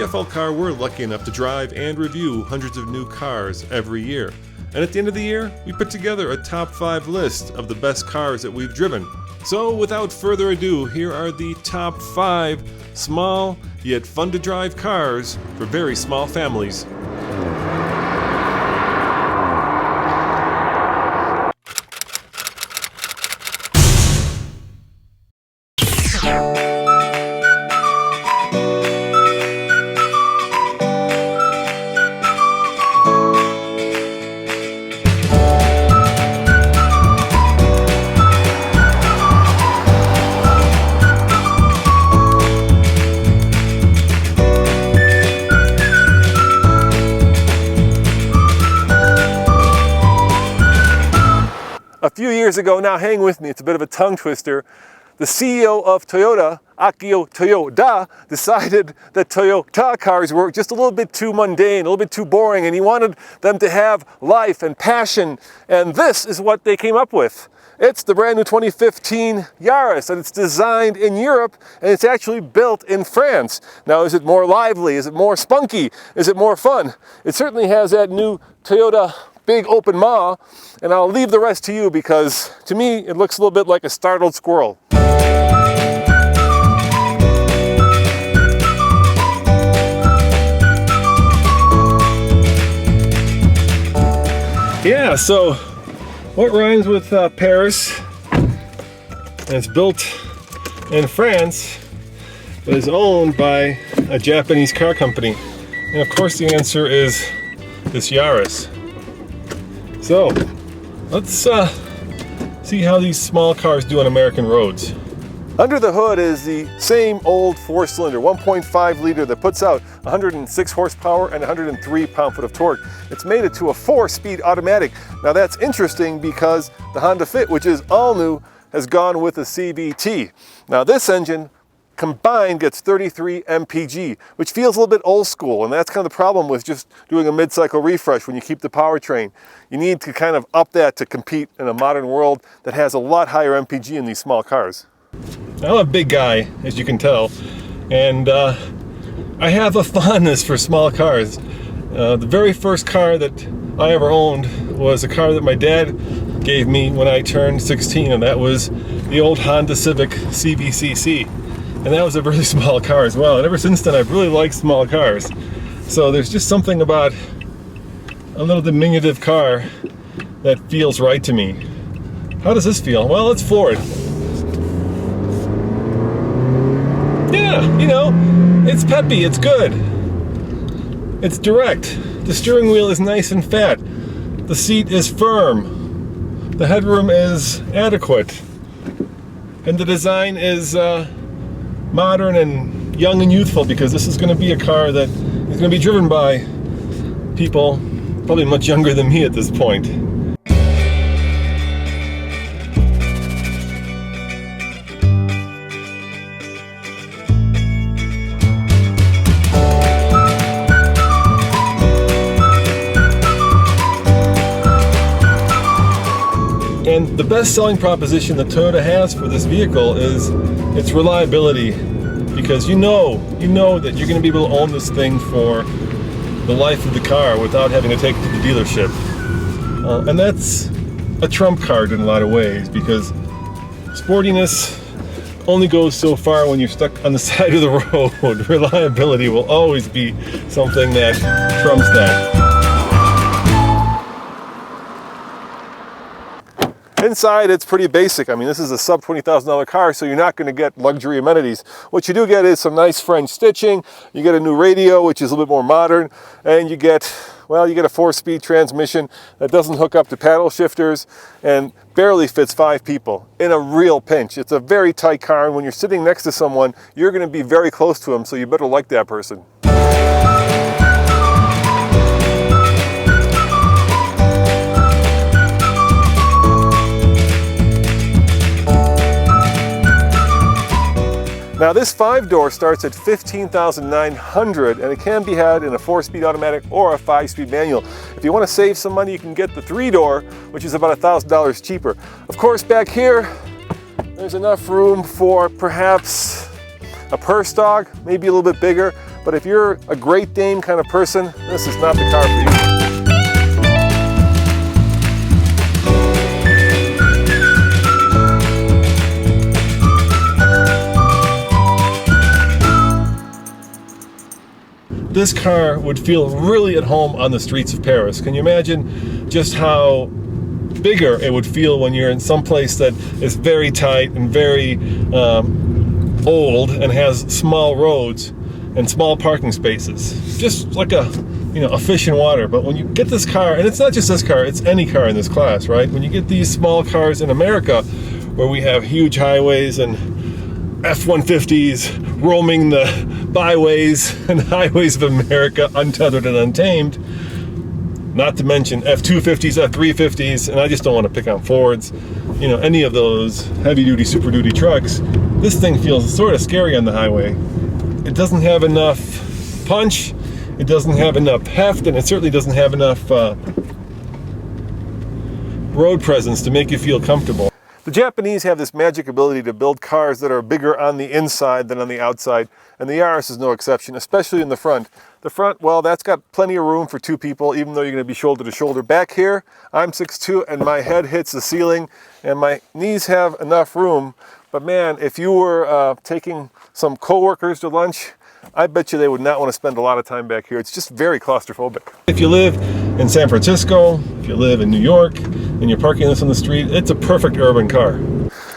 TFL Car, we're lucky enough to drive and review hundreds of new cars every year. And at the end of the year, we put together a top 5 list of the best cars that we've driven. So without further ado, here are the top 5 small yet fun to drive cars for very small families. A few years ago, now hang with me, it's a bit of a tongue twister, the CEO of Toyota, Akio Toyoda, decided that Toyota cars were just a little bit too mundane, a little bit too boring, and he wanted them to have life and passion, and this is what they came up with. It's the brand new 2015 Yaris, and it's designed in Europe, and it's actually built in France. Now, is it more lively? Is it more spunky? Is it more fun? It certainly has that new Toyota big open maw, and I'll leave the rest to you because to me it looks a little bit like a startled squirrel. Yeah, so what rhymes with Paris, and it's built in France, but is owned by a Japanese car company. And of course the answer is this Yaris. So, let's see how these small cars do on American roads. Under the hood is the same old 4-cylinder, 1.5 liter that puts out 106 horsepower and 103 pound-foot of torque. It's made it to a 4-speed automatic. Now that's interesting because the Honda Fit, which is all new, has gone with a CVT. Now this engine combined gets 33 mpg, which feels a little bit old school, and that's kind of the problem with just doing a mid-cycle refresh when you keep the powertrain. You need to kind of up that to compete in a modern world that has a lot higher mpg in these small cars. I'm a big guy, as you can tell, and I have a fondness for small cars. The very first car that I ever owned was a car that my dad gave me when I turned 16, and that was the old Honda Civic CVCC. And that was a really small car as well. And ever since then, I've really liked small cars. So there's just something about a little diminutive car that feels right to me. How does this feel? Well, let's floor it. Yeah, you know, it's peppy, it's good. It's direct. The steering wheel is nice and fat. The seat is firm. The headroom is adequate. And the design is modern and young and youthful, because this is going to be a car that is going to be driven by people probably much younger than me at this point. And the best selling proposition that Toyota has for this vehicle is its reliability, because you know that you're going to be able to own this thing for the life of the car without having to take it to the dealership. And that's a trump card in a lot of ways, because sportiness only goes so far when you're stuck on the side of the road. Reliability will always be something that trumps that. Inside, it's pretty basic. I mean, this is a sub $20,000 car, so you're not going to get luxury amenities. What you do get is some nice French stitching. You get a new radio, which is a little bit more modern, and you get a 4-speed transmission that doesn't hook up to paddle shifters and barely fits 5 people in a real pinch. It's a very tight car, and when you're sitting next to someone, you're going to be very close to them, so you better like that person. Now this 5-door starts at $15,900, and it can be had in a 4-speed automatic or a 5-speed manual. If you want to save some money, you can get the 3-door, which is about $1,000 cheaper. Of course, back here, there's enough room for perhaps a purse dog, maybe a little bit bigger, But if you're a Great Dane kind of person, this is not the car for you. This car would feel really at home on the streets of Paris. Can you imagine just how bigger it would feel when you're in some place that is very tight and very old and has small roads and small parking spaces? Just like a fish in water. But when you get this car, and it's not just this car, it's any car in this class, right? When you get these small cars in America, where we have huge highways and F-150s roaming the byways and highways of America, untethered and untamed. Not to mention F-250s, F-350s, and I just don't want to pick on Fords. Any of those heavy-duty, super-duty trucks. This thing feels sort of scary on the highway. It doesn't have enough punch, it doesn't have enough heft, and it certainly doesn't have enough road presence to make you feel comfortable. The Japanese have this magic ability to build cars that are bigger on the inside than on the outside, and the Yaris is no exception, especially in the front. The front, well, that's got plenty of room for two people, even though you're going to be shoulder to shoulder. Back here, I'm 6'2", and my head hits the ceiling, and my knees have enough room. But man, if you were taking some coworkers to lunch, I bet you they would not want to spend a lot of time back here. It's just very claustrophobic. If you live in San Francisco, if you live in New York, and you're parking this on the street, it's a perfect urban car.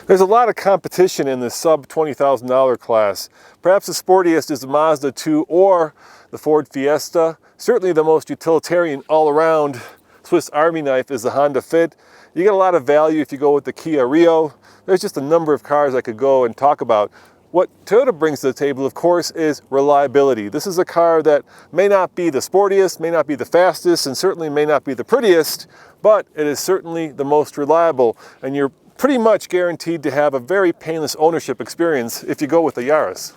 There's a lot of competition in the sub $20,000 class. Perhaps the sportiest is the Mazda 2 or the Ford Fiesta. Certainly the most utilitarian all-around Swiss Army knife is the Honda Fit. You get a lot of value if you go with the Kia Rio. There's just a number of cars I could go and talk about. What Toyota brings to the table, of course, is reliability. This is a car that may not be the sportiest, may not be the fastest, and certainly may not be the prettiest, but it is certainly the most reliable, and you're pretty much guaranteed to have a very painless ownership experience if you go with the Yaris.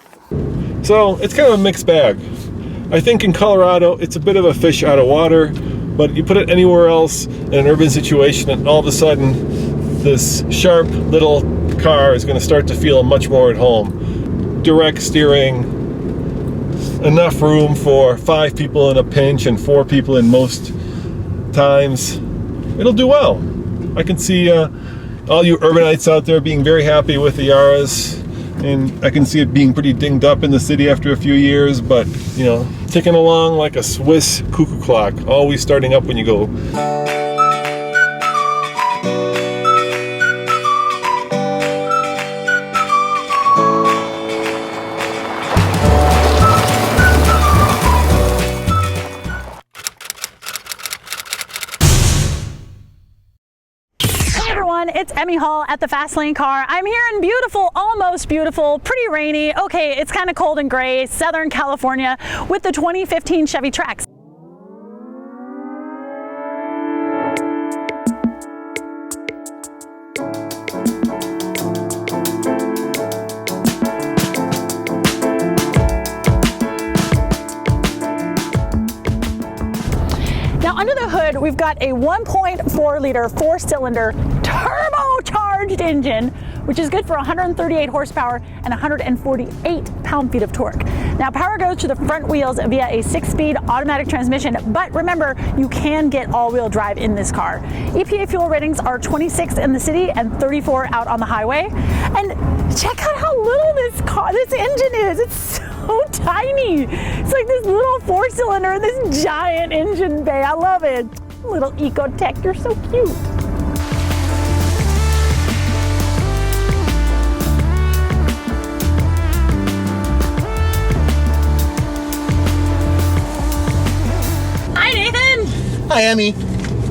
So it's kind of a mixed bag. I think in Colorado, it's a bit of a fish out of water, but you put it anywhere else in an urban situation, and all of a sudden, this sharp little car is going to start to feel much more at home. Direct steering, enough room for 5 people in a pinch and 4 people in most times. It'll do well. I can see all you urbanites out there being very happy with the Yaris, and I can see it being pretty dinged up in the city after a few years, but ticking along like a Swiss cuckoo clock, always starting up when you go. It's Emmy Hall at the Fast Lane Car. I'm here in beautiful, almost beautiful, pretty rainy, okay, it's kind of cold and gray, Southern California with the 2015 Chevy Trax. Now under the hood, we've got a 1.4 liter 4-cylinder turbocharged engine, which is good for 138 horsepower and 148 pound-feet of torque. Now power goes to the front wheels via a 6-speed automatic transmission, but remember, you can get all-wheel drive in this car. EPA fuel ratings are 26 in the city and 34 out on the highway. And check out how little this engine is. It's so tiny. It's like this little 4-cylinder and this giant engine bay. I love it. Little Ecotech, you're so cute. Hi Nathan. Hi Emmy.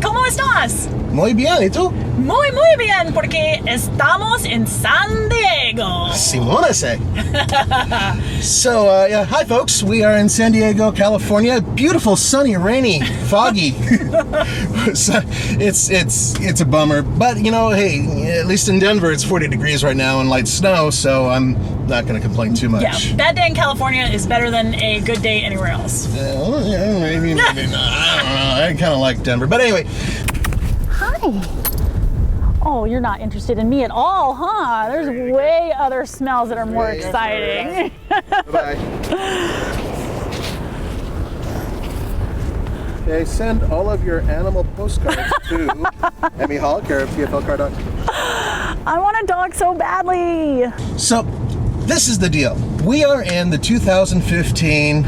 ¿Cómo estás? Muy bien, ¿y tú? Muy bien, porque estamos en San Diego. Simona say. So, yeah, hi folks. We are in San Diego, California. Beautiful, sunny, rainy, foggy. So, it's a bummer, but hey, at least in Denver it's 40 degrees right now and light snow, so I'm not going to complain too much. Yeah, bad day in California is better than a good day anywhere else. Maybe not. I don't know. I kind of like Denver, but anyway. Hi. Oh, you're not interested in me at all, huh? There's way other smells that are more exciting. Bye-bye. Okay, send all of your animal postcards to Emmy Hall, care of TFLcar.com. I want a dog so badly. So, this is the deal. We are in the 2015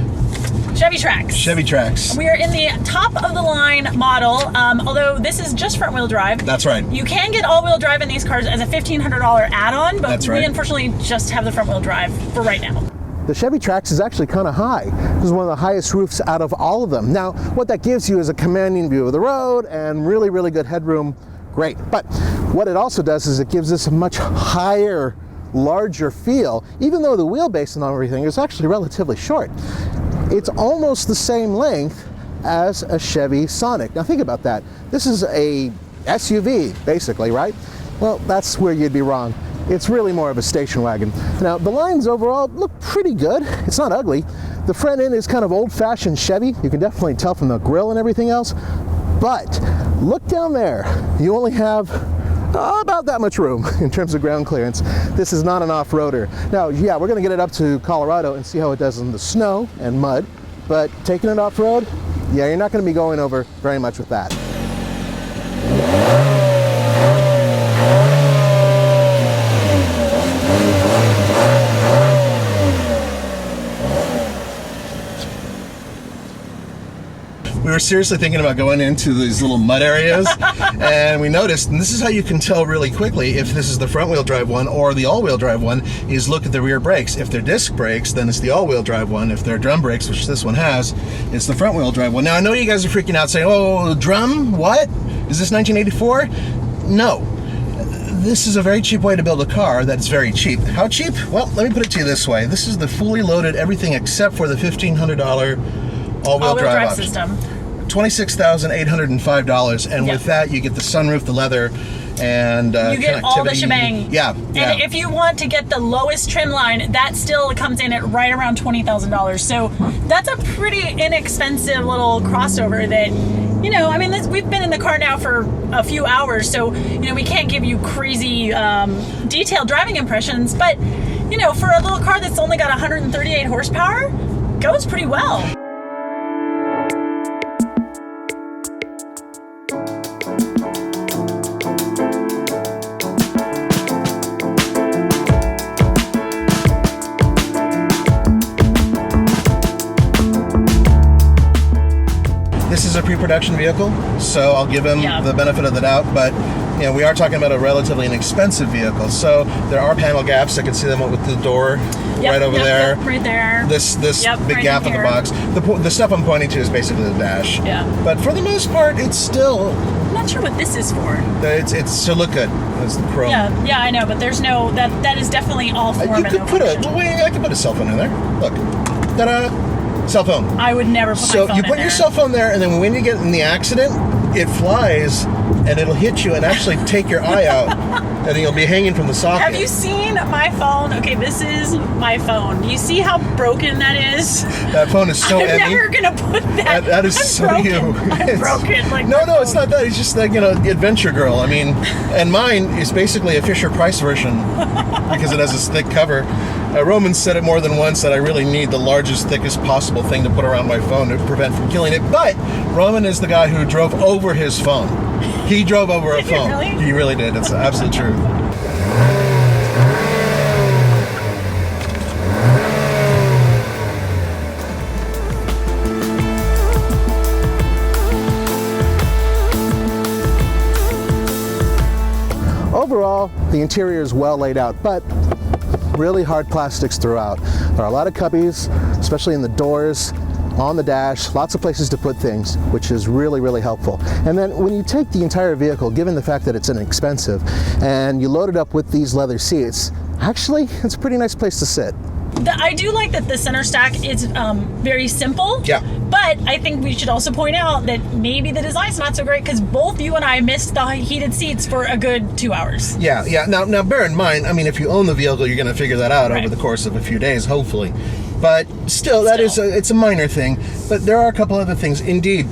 Chevy Trax. Chevy Trax. We are in the top of the line model, although this is just front wheel drive. That's right. You can get all wheel drive in these cars as a $1,500 add-on, but That's right. we unfortunately just have the front wheel drive for right now. The Chevy Trax is actually kind of high. This is one of the highest roofs out of all of them. Now, what that gives you is a commanding view of the road and really, really good headroom. Great. But what it also does is it gives us a much higher, larger feel, even though the wheelbase and everything is actually relatively short. It's almost the same length as a Chevy Sonic. Now think about that. This is a SUV, basically, right? Well, that's where you'd be wrong. It's really more of a station wagon. Now, the lines overall look pretty good. It's not ugly. The front end is kind of old-fashioned Chevy. You can definitely tell from the grille and everything else. But look down there. You only have about that much room in terms of ground clearance. This is not an off-roader. Now, yeah, we're going to get it up to Colorado and see how it does in the snow and mud. But taking it off-road, yeah, you're not going to be going over very much with that. We were seriously thinking about going into these little mud areas, and we noticed, and this is how you can tell really quickly if this is the front-wheel drive one or the all-wheel drive one, is look at the rear brakes. If they're disc brakes, then it's the all-wheel drive one. If they're drum brakes, which this one has, it's the front-wheel drive one. Now, I know you guys are freaking out saying, oh, drum? What? Is this 1984? No. This is a very cheap way to build a car that's very cheap. How cheap? Well, let me put it to you this way. This is the fully loaded everything except for the $1,500 all-wheel drive option. System. $26,805, and Yep. with that you get the sunroof, the leather, and you get all the shebang. Yeah. And if you want to get the lowest trim line, that still comes in at right around $20,000. So that's a pretty inexpensive little crossover that, you know, I mean, we've been in the car now for a few hours, so, you know, we can't give you crazy detailed driving impressions, but, you know, for a little car that's only got 138 horsepower, goes pretty well. This is a pre-production vehicle, so I'll give him the benefit of the doubt, but you know, we are talking about a relatively inexpensive vehicle, so there are panel gaps. I can see them with the door right over there. Yep, right there. This big right gap in the box. The stuff I'm pointing to is basically the dash. Yeah. But for the most part, it's still... I'm not sure what this is for. It's to look good. It's the chrome. Yeah, I know, but there's no... That is definitely all form You and could no put function. I could put a cell phone in there. Look. Ta-da! Cell phone. I would never put my So phone you in put there. your cell phone there, and then when you get in the accident, it flies, and it'll hit you and actually take your eye out, and then you'll be hanging from the socket. Have you seen my phone? Okay, this is my phone. You see how broken that is? That phone is so I'm heavy. never gonna put that. That is I'm so broken. you. I'm broken. Like No, my it's phone. not that. It's just like, you know, the Adventure Girl. I mean, and mine is basically a Fisher-Price version because it has this thick cover. Roman said it more than once that I really need the largest, thickest possible thing to put around my phone to prevent from killing it. But Roman is the guy who drove over his phone. He drove over a Did he phone. really? He really did. It's the absolute truth. Overall, the interior is well laid out, but really hard plastics throughout. There are a lot of cubbies, especially in the doors, on the dash, lots of places to put things, which is really, really helpful. And then when you take the entire vehicle, given the fact that it's inexpensive, and you load it up with these leather seats, actually, it's a pretty nice place to sit. I do like that the center stack is very simple. Yeah. But I think we should also point out that maybe the design's not so great because both you and I missed the heated seats for a good 2 hours. Yeah. Now bear in mind, I mean, if you own the vehicle, you're going to figure that out Right. over the course of a few days, hopefully. But still, it's a minor thing. But there are a couple other things. Indeed,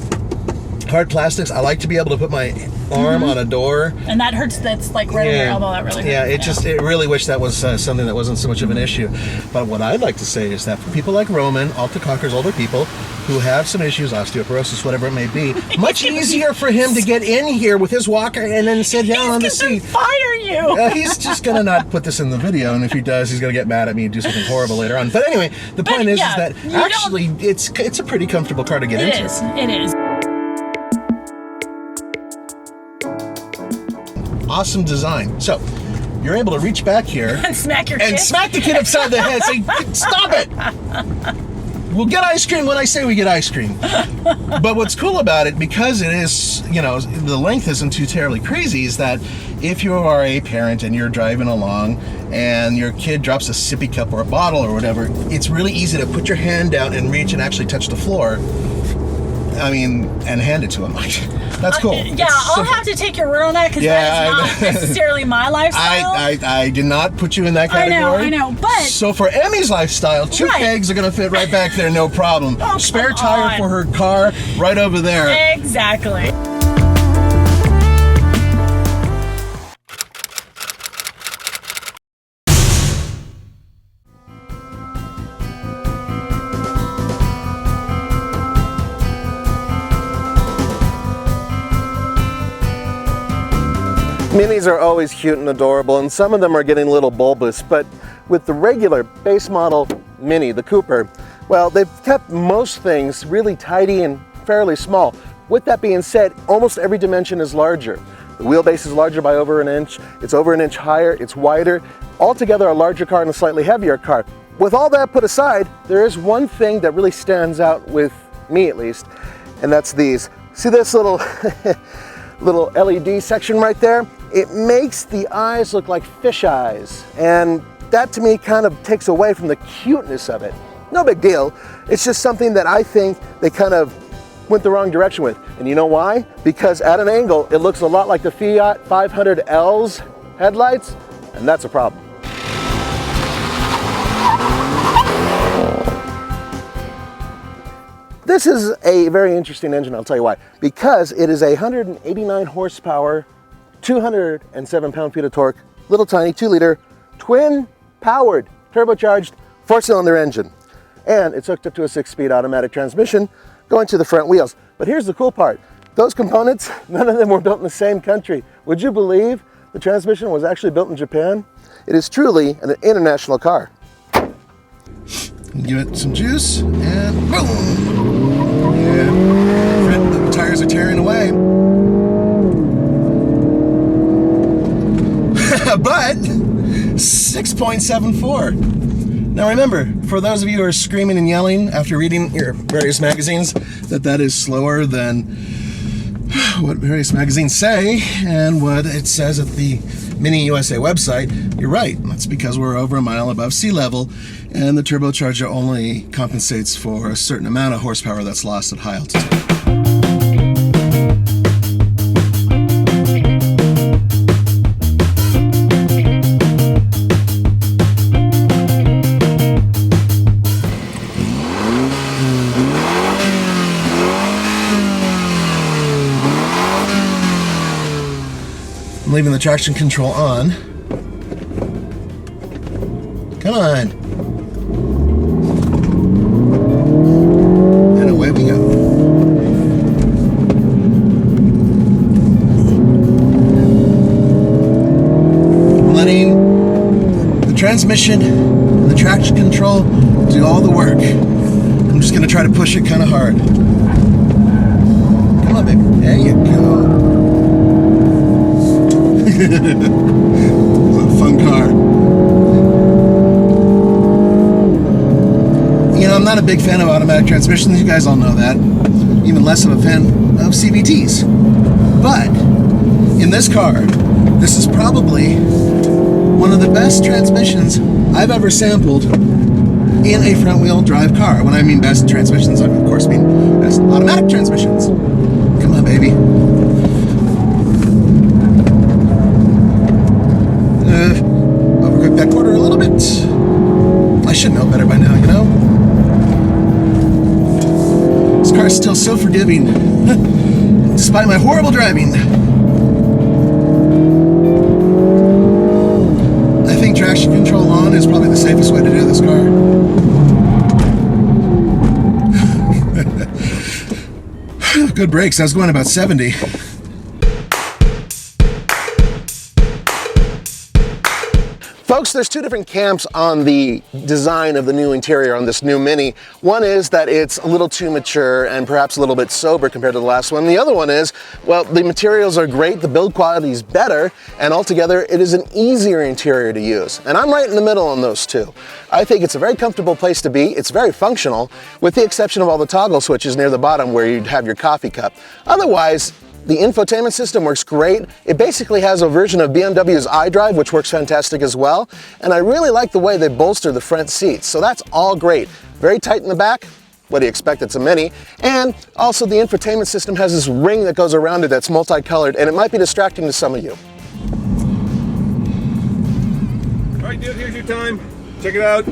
hard plastics. I like to be able to put my arm on a door. And that hurts. That's like right on your elbow. That really hurts. Yeah, it really wish that was something that wasn't so much of an issue. But what I'd like to say is that for people like Roman, Alta Conquerors, older people who have some issues, osteoporosis, whatever it may be, much easier for him to get in here with his walker and then sit down on the seat. Fire you! He's just gonna not put this in the video, and if he does, he's gonna get mad at me and do something horrible later on. But anyway, the point is that actually it's a pretty comfortable car to get into. It is. Awesome design. So you're able to reach back here And smack your kid. and smack the kid upside the head. Say, stop it! We'll get ice cream when I say we get ice cream. But what's cool about it, because it is, you know, the length isn't too terribly crazy, is that if you are a parent and you're driving along and your kid drops a sippy cup or a bottle or whatever, it's really easy to put your hand down and reach and actually touch the floor. I mean, and hand it to him. That's cool. Yeah, I'll have to take your word on that because that is not necessarily my lifestyle. I did not put you in that category. I know, but... So for Emmy's lifestyle, two kegs are going to fit right back there, no problem. Spare tire for her car, right over there. Exactly. Minis are always cute and adorable, and some of them are getting a little bulbous, but with the regular base model Mini, the Cooper, well, they've kept most things really tidy and fairly small. With that being said, almost every dimension is larger. The wheelbase is larger by over an inch, it's over an inch higher, it's wider, altogether a larger car and a slightly heavier car. With all that put aside, there is one thing that really stands out with me at least, and that's these. See this little little LED section right there? It makes the eyes look like fish eyes, and that to me kind of takes away from the cuteness of it. No big deal, it's just something that I think they kind of went the wrong direction with. And you know why? Because at an angle, it looks a lot like the Fiat 500L's headlights, and that's a problem. This is a very interesting engine, I'll tell you why. Because it is a 189 horsepower, 207 pound-feet of torque, little tiny 2-liter, twin-powered, turbocharged, 4-cylinder engine. And it's hooked up to a 6-speed automatic transmission going to the front wheels. But here's the cool part. Those components, none of them were built in the same country. Would you believe the transmission was actually built in Japan? It is truly an international car. Give it some juice, and boom! Yeah, the tires are tearing away. But 6.74. Now remember, for those of you who are screaming and yelling after reading your various magazines that is slower than what various magazines say and what it says at the Mini USA website, you're right. That's because we're over a mile above sea level, and the turbocharger only compensates for a certain amount of horsepower that's lost at high altitude. I'm leaving the traction control on. Come on. And away we go. I'm letting the transmission and the traction control do all the work. I'm just going to try to push it kind of hard. Come on, baby. There you go. It's a fun car. You know, I'm not a big fan of automatic transmissions. You guys all know that. Even less of a fan of CVTs. But in this car, this is probably one of the best transmissions I've ever sampled in a front-wheel drive car. When I mean best transmissions, I of course mean best automatic transmissions. Come on, baby. Overcook that quarter a little bit. I should know better by now, you know? This car's still so forgiving. despite my horrible driving. I think traction control on is probably the safest way to do this car. Good brakes. I was going about 70. Folks, there's two different camps on the design of the new interior on this new Mini. One is that it's a little too mature and perhaps a little bit sober compared to the last one. The other one is, well, the materials are great, the build quality is better, and altogether it is an easier interior to use. And I'm right in the middle on those two. I think it's a very comfortable place to be. It's very functional, with the exception of all the toggle switches near the bottom where you'd have your coffee cup. Otherwise, the infotainment system works great. It basically has a version of BMW's iDrive, which works fantastic as well. And I really like the way they bolster the front seats. So that's all great. Very tight in the back. What do you expect? It's a Mini. And also the infotainment system has this ring that goes around it that's multicolored, and it might be distracting to some of you. All right, dude, here's your time. Check it out.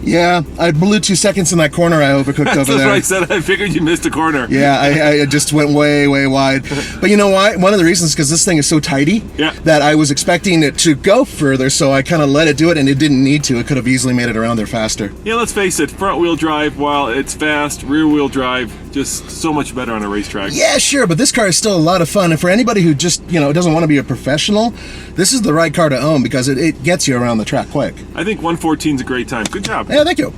Yeah, I blew 2 seconds in that corner I overcooked over there. That's what I said. I figured you missed a corner. Yeah, I just went way, way wide. But you know why? One of the reasons is because this thing is so tidy that I was expecting it to go further, so I kind of let it do it, and it didn't need to. It could have easily made it around there faster. Yeah, let's face it, front wheel drive, while it's fast, rear wheel drive, just so much better on a racetrack. Yeah, sure, but this car is still a lot of fun. And for anybody who just, doesn't want to be a professional, this is the right car to own because it gets you around the track quick. I think 114 is a great time. Good job. Yeah, thank you.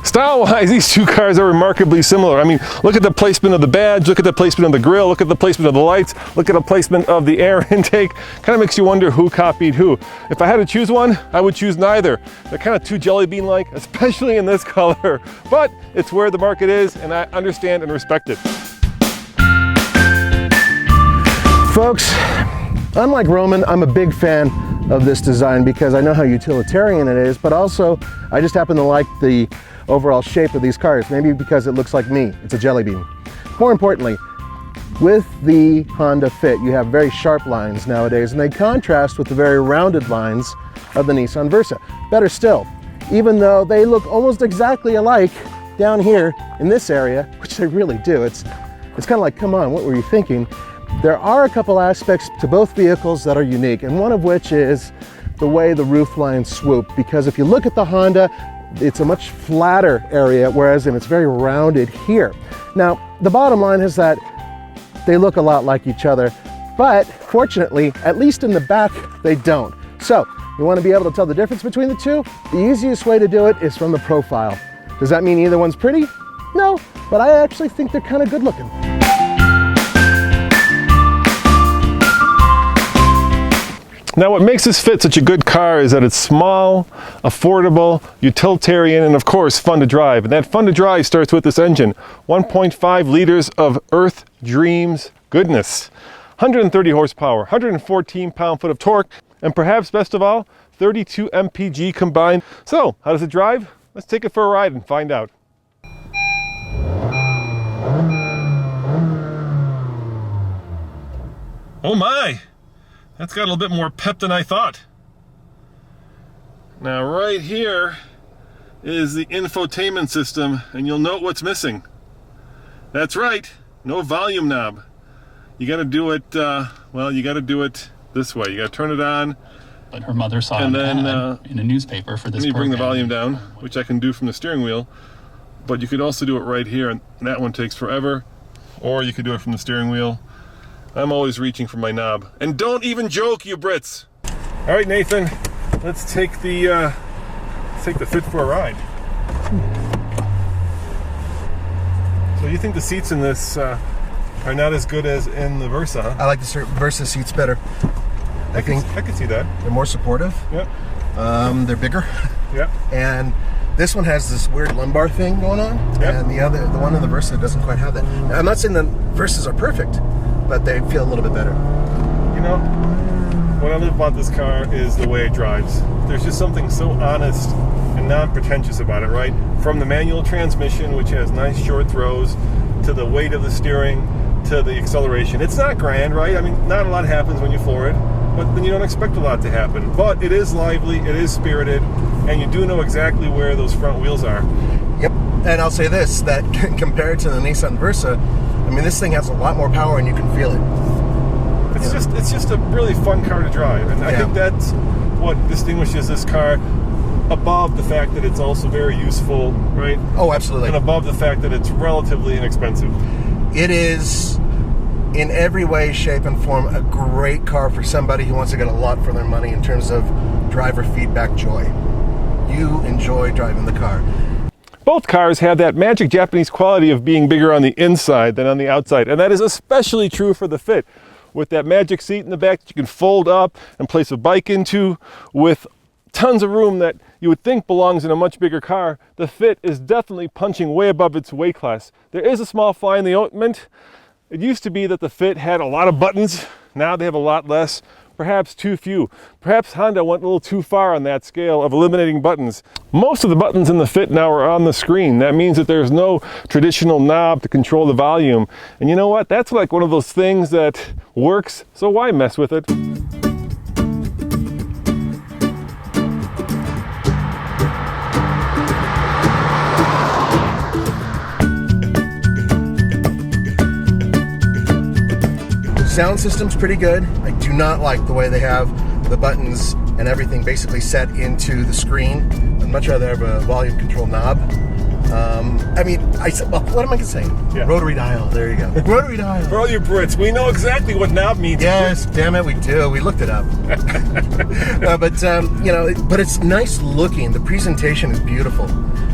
Style-wise, these two cars are remarkably similar. I mean, look at the placement of the badge, look at the placement of the grille, look at the placement of the lights, look at the placement of the air intake. Kind of makes you wonder who copied who. If I had to choose one, I would choose neither. They're kind of too jelly bean-like, especially in this color. But it's where the market is, and I understand and respect it. Folks, unlike Roman, I'm a big fan of this design because I know how utilitarian it is, but also I just happen to like the overall shape of these cars, maybe because it looks like me. It's a jelly bean. More importantly, with the Honda Fit, you have very sharp lines nowadays, and they contrast with the very rounded lines of the Nissan Versa. Better still, even though they look almost exactly alike down here in this area, which they really do, it's kind of like, come on, what were you thinking? There are a couple aspects to both vehicles that are unique, and one of which is the way the roof lines swoop, because if you look at the Honda, it's a much flatter area, whereas it's very rounded here. Now, the bottom line is that they look a lot like each other, but fortunately, at least in the back, they don't. So, you want to be able to tell the difference between the two? The easiest way to do it is from the profile. Does that mean either one's pretty? No, but I actually think they're kind of good looking. Now, what makes this Fit such a good car is that it's small, affordable, utilitarian, and of course, fun to drive. And that fun to drive starts with this engine. 1.5 liters of Earth Dreams goodness. 130 horsepower, 114 pound-foot of torque, and perhaps best of all, 32 mpg combined. So, how does it drive? Let's take it for a ride and find out. Oh my! That's got a little bit more pep than I thought. Now right here is the infotainment system, and you'll note what's missing. That's right, no volume knob. You gotta do it, well, you gotta do it this way. You gotta turn it on. But her mother saw and an then, ad in a newspaper for this let me bring the program. volume down, which I can do from the steering wheel. But you could also do it right here, and that one takes forever. Or you could do it from the steering wheel. I'm always reaching for my knob. And don't even joke, you Brits. All right, Nathan, let's take the Fit for a ride. So you think the seats in this are not as good as in the Versa, huh? I like the Versa seats better. I think I can see that. they're more supportive. Yeah. They're bigger. Yeah. And this one has this weird lumbar thing going on, and the one in the Versa doesn't quite have that. Now, I'm not saying the Versas are perfect, but they feel a little bit better. You know, what I love about this car is the way it drives. There's just something so honest and non-pretentious about it, right? From the manual transmission, which has nice short throws, to the weight of the steering, to the acceleration. It's not grand, right? I mean, not a lot happens when you floor it, but then you don't expect a lot to happen. But it is lively, it is spirited, and you do know exactly where those front wheels are. Yep. And I'll say this, that compared to the Nissan Versa, I mean, this thing has a lot more power and you can feel it. It's just a really fun car to drive, and I think that's what distinguishes this car above the fact that it's also very useful, right? Oh, absolutely. And above the fact that it's relatively inexpensive. It is, in every way, shape, and form, a great car for somebody who wants to get a lot for their money in terms of driver feedback joy. You enjoy driving the car. Both cars have that magic Japanese quality of being bigger on the inside than on the outside, and that is especially true for the Fit. With that magic seat in the back that you can fold up and place a bike into, with tons of room that you would think belongs in a much bigger car, the Fit is definitely punching way above its weight class. There is a small fly in the ointment. It used to be that the Fit had a lot of buttons. Now they have a lot less, perhaps too few. Perhaps Honda went a little too far on that scale of eliminating buttons. Most of the buttons in the Fit now are on the screen. That means that there's no traditional knob to control the volume. And you know what? That's like one of those things that works, so why mess with it? Sound system's pretty good. I do not like the way they have the buttons and everything basically set into the screen. I'd much rather have a volume control knob. I mean, what am I saying? Yeah. Rotary dial, there you go. Rotary dial. For all you Brits, we know exactly what knob means. Yes, damn it, we do. We looked it up. You know, but it's nice looking. The presentation is beautiful.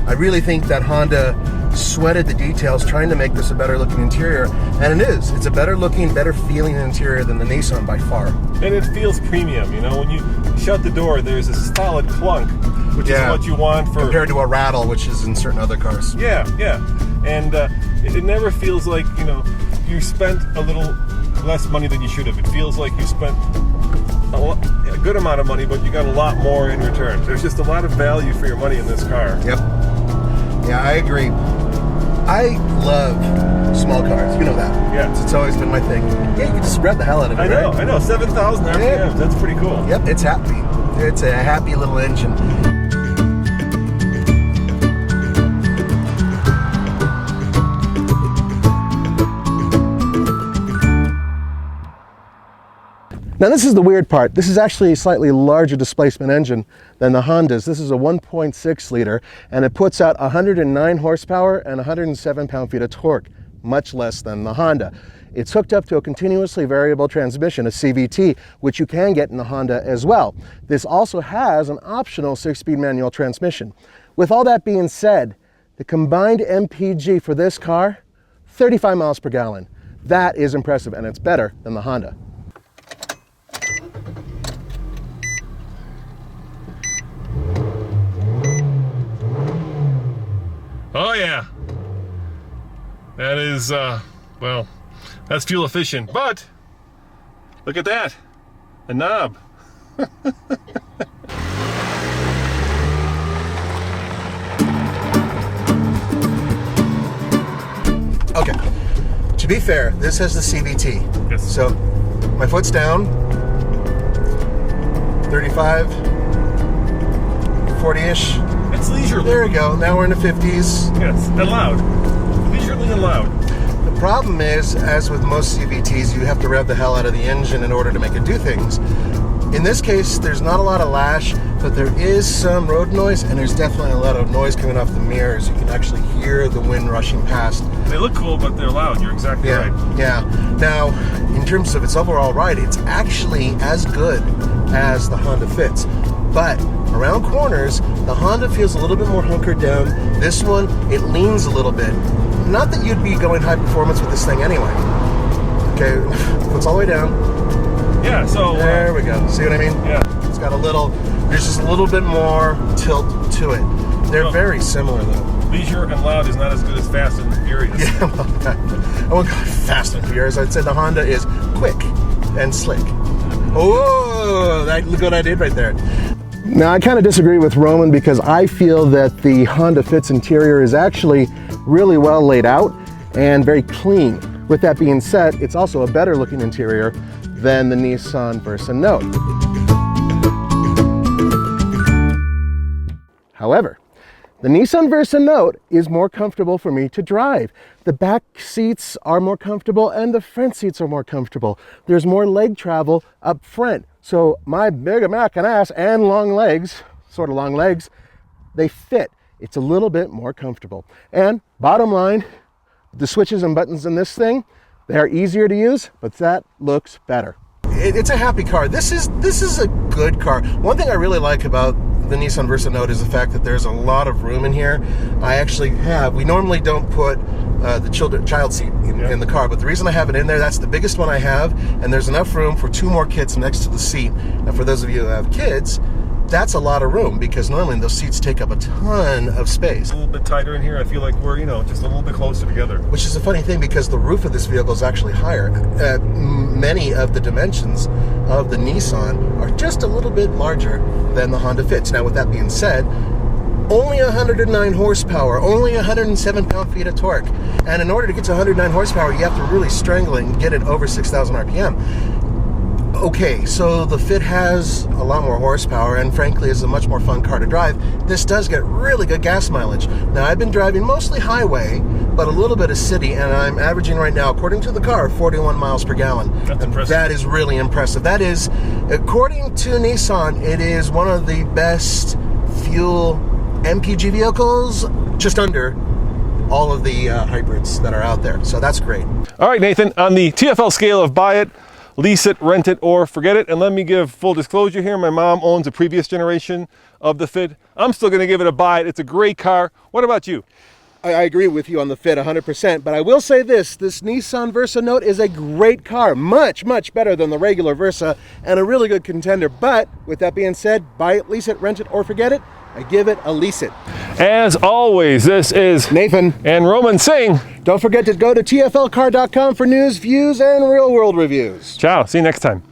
I really think that Honda sweated the details trying to make this a better looking interior, and it is. It's a better looking, better feeling interior than the Nissan by far. And it feels premium, you know, when you shut the door, there's a solid clunk, which is what you want for... compared to a rattle, which is in certain other cars. Yeah. And it never feels like, you know, you spent a little less money than you should have. It feels like you spent a good amount of money, but you got a lot more in return. There's just a lot of value for your money in this car. Yep. Yeah, I agree. I love small cars. You know that. Yeah. It's always been my thing. Yeah, you can just rev the hell out of it. I know. 7,000 RPMs. Yeah. That's pretty cool. Yep, it's happy. It's a happy little engine. Now this is the weird part. This is actually a slightly larger displacement engine than the Hondas. This is a 1.6 liter and it puts out 109 horsepower and 107 pound-feet of torque, much less than the Honda. It's hooked up to a continuously variable transmission, a CVT, which you can get in the Honda as well. This also has an optional 6-speed manual transmission. With all that being said, the combined MPG for this car, 35 miles per gallon. That is impressive, and it's better than the Honda. Oh yeah, that is, well, that's fuel efficient, but look at that, a knob. Okay, to be fair, this has the CVT. Yes. So my foot's down, 35, 40-ish. It's leisurely. There we go. Now we're in the 50s. Yes, and loud. Leisurely and loud. The problem is, as with most CVTs, you have to rev the hell out of the engine in order to make it do things. In this case, there's not a lot of lash, but there is some road noise, and there's definitely a lot of noise coming off the mirrors. You can actually hear the wind rushing past. They look cool, but they're loud. You're exactly right. Yeah. Now, in terms of its overall ride, it's actually as good as the Honda Fits. But around corners, the Honda feels a little bit more hunkered down. This one, it leans a little bit. Not that you'd be going high performance with this thing anyway. Okay, foot's all the way down. Yeah, so... there we go. See what I mean? Yeah. It's got a little, there's just a little bit more tilt to it. They're very similar though. Leisure and loud is not as good as fast and furious. Yeah, well, I won't go fast and furious. I'd say the Honda is quick and slick. Oh, look what I did right there. Now, I kind of disagree with Roman because I feel that the Honda Fit's interior is actually really well laid out and very clean. With that being said, it's also a better looking interior than the Nissan Versa Note. However, the Nissan Versa Note is more comfortable for me to drive. The back seats are more comfortable and the front seats are more comfortable. There's more leg travel up front. So my big American ass and long legs, sort of long legs, they fit. It's a little bit more comfortable. And bottom line, the switches and buttons in this thing, they are easier to use, but that looks better. It's a happy car. This is a good car. One thing I really like about the Nissan Versa Note is the fact that there's a lot of room in here. We normally don't put the child seat in the car, but the reason I have it in there, that's the biggest one I have, and there's enough room for 2 more kids next to the seat. And for those of you who have kids, that's a lot of room because normally those seats take up a ton of space. A little bit tighter in here. I feel like we're, just a little bit closer together. Which is a funny thing because the roof of this vehicle is actually higher. Many of the dimensions of the Nissan are just a little bit larger than the Honda Fits. Now, with that being said, only 109 horsepower, only 107 pound-feet of torque. And in order to get to 109 horsepower, you have to really strangle it and get it over 6,000 RPM. Okay, so the Fit has a lot more horsepower and frankly is a much more fun car to drive. This does get really good gas mileage. Now, I've been driving mostly highway, but a little bit of city, and I'm averaging right now, according to the car, 41 miles per gallon. That's impressive. That is really impressive. That is, according to Nissan, it is one of the best fuel MPG vehicles, just under all of the hybrids that are out there. So that's great. All right, Nathan, on the TFL scale of buy it, lease it, rent it, or forget it, and let me give full disclosure here. My mom owns a previous generation of the Fit. I'm still going to give it a buy it. It's a great car. What about you? I agree with you on the Fit 100%, but I will say this Nissan Versa Note is a great car, much, much better than the regular Versa, and a really good contender. But with that being said, buy it, lease it, rent it, or forget it. I give it a lease it. As always, this is Nathan and Roman saying, don't forget to go to tflcar.com for news, views, and real-world reviews. ciao. See you next time.